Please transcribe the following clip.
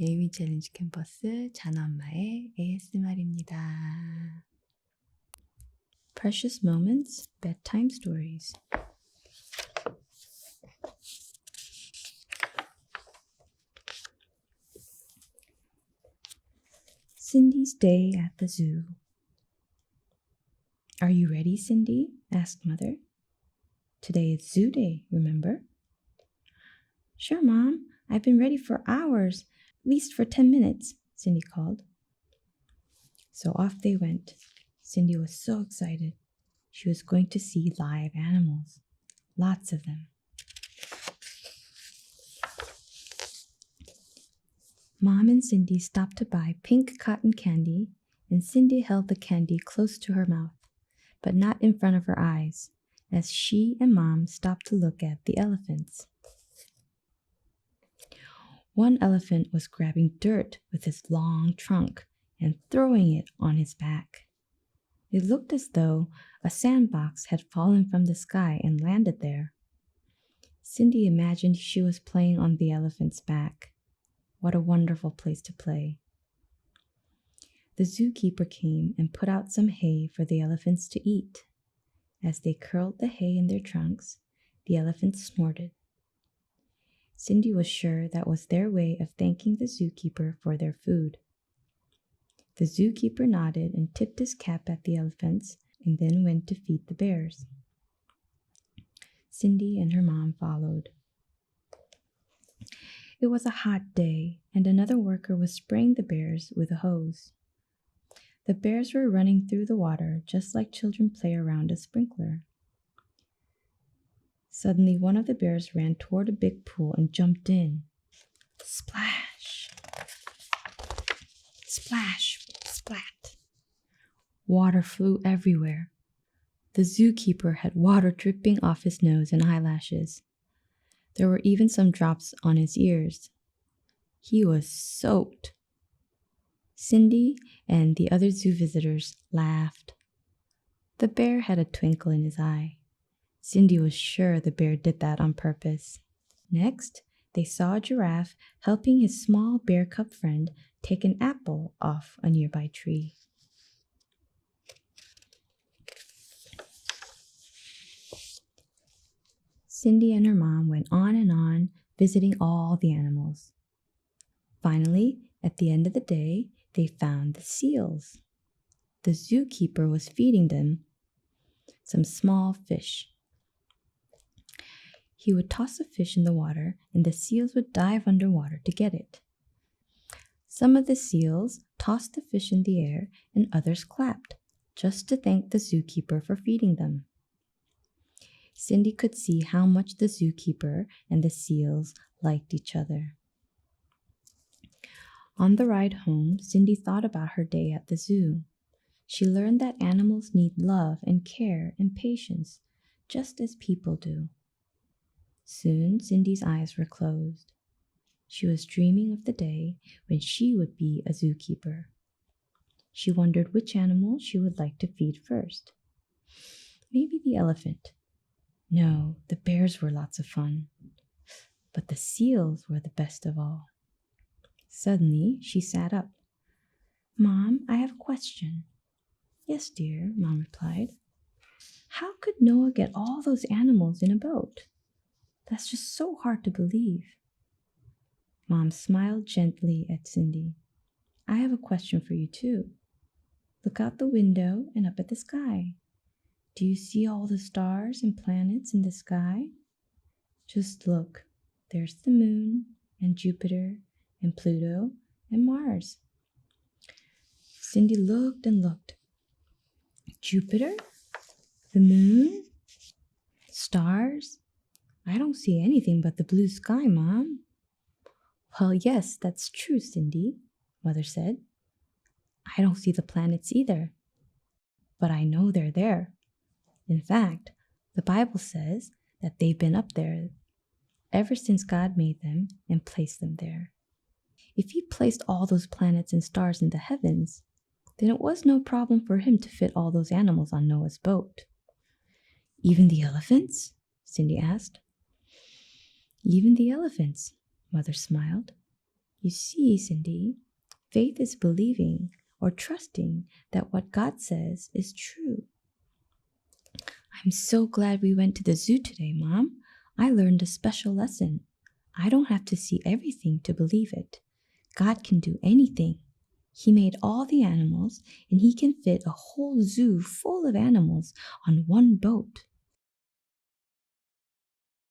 에이미 챌린지 캠퍼스 쟌엄마의 ASMR입니다. Precious Moments Bedtime Stories. Cindy's day at the zoo. Are you ready, Cindy? Asked Mother. Today is zoo day, remember? Sure, Mom. I've been ready for hours, at least for 10 minutes, Cindy called. So off they went. Cindy was so excited. She was going to see live animals. Lots of them. Mom and Cindy stopped to buy pink cotton candy, and Cindy held the candy close to her mouth, but not in front of her eyes, as she and Mom stopped to look at the elephants. One elephant was grabbing dirt with his long trunk and throwing it on his back. It looked as though a sandbox had fallen from the sky and landed there. Cindy imagined she was playing on the elephant's back. What a wonderful place to play. The zookeeper came and put out some hay for the elephants to eat. As they curled the hay in their trunks, the elephants snorted. Cindy was sure that was their way of thanking the zookeeper for their food. The zookeeper nodded and tipped his cap at the elephants and then went to feed the bears. Cindy and her mom followed. It was a hot day, and another worker was spraying the bears with a hose. The bears were running through the water just like children play around a sprinkler. Suddenly, one of the bears ran toward a big pool and jumped in. Splash! Splash! Splat! Water flew everywhere. The zookeeper had water dripping off his nose and eyelashes. There were even some drops on his ears. He was soaked. Cindy and the other zoo visitors laughed. The bear had a twinkle in his eye. Cindy was sure the bear did that on purpose. Next, they saw a giraffe helping his small bear cub friend take an apple off a nearby tree. Cindy and her mom went on, visiting all the animals. Finally, at the end of the day, they found the seals. The zookeeper was feeding them some small fish. He would toss a fish in the water, and the seals would dive underwater to get it. Some of the seals tossed the fish in the air, and others clapped, just to thank the zookeeper for feeding them. Cindy could see how much the zookeeper and the seals liked each other. On the ride home, Cindy thought about her day at the zoo. She learned that animals need love and care and patience, just as people do. Soon, Cindy's eyes were closed. She was dreaming of the day when she would be a zookeeper. She wondered which animal she would like to feed first. Maybe the elephant. No, the bears were lots of fun. But the seals were the best of all. Suddenly, she sat up. Mom, I have a question. Yes, dear, Mom replied. How could Noah get all those animals in a boat? That's just so hard to believe. Mom smiled gently at Cindy. I have a question for you too. Look out the window and up at the sky. Do you see all the stars and planets in the sky? Just look. There's the moon and Jupiter and Pluto and Mars. Cindy looked and looked. Jupiter? The moon? Stars? I don't see anything but the blue sky, Mom. Well, yes, that's true, Cindy, Mother said. I don't see the planets either, but I know they're there. In fact, the Bible says that they've been up there ever since God made them and placed them there. If He placed all those planets and stars in the heavens, then it was no problem for Him to fit all those animals on Noah's boat. Even the elephants? Cindy asked. Even the elephants, Mother smiled. You see, Cindy, faith is believing or trusting that what God says is true. I'm so glad we went to the zoo today, Mom. I learned a special lesson. I don't have to see everything to believe it. God can do anything. He made all the animals, and He can fit a whole zoo full of animals on one boat.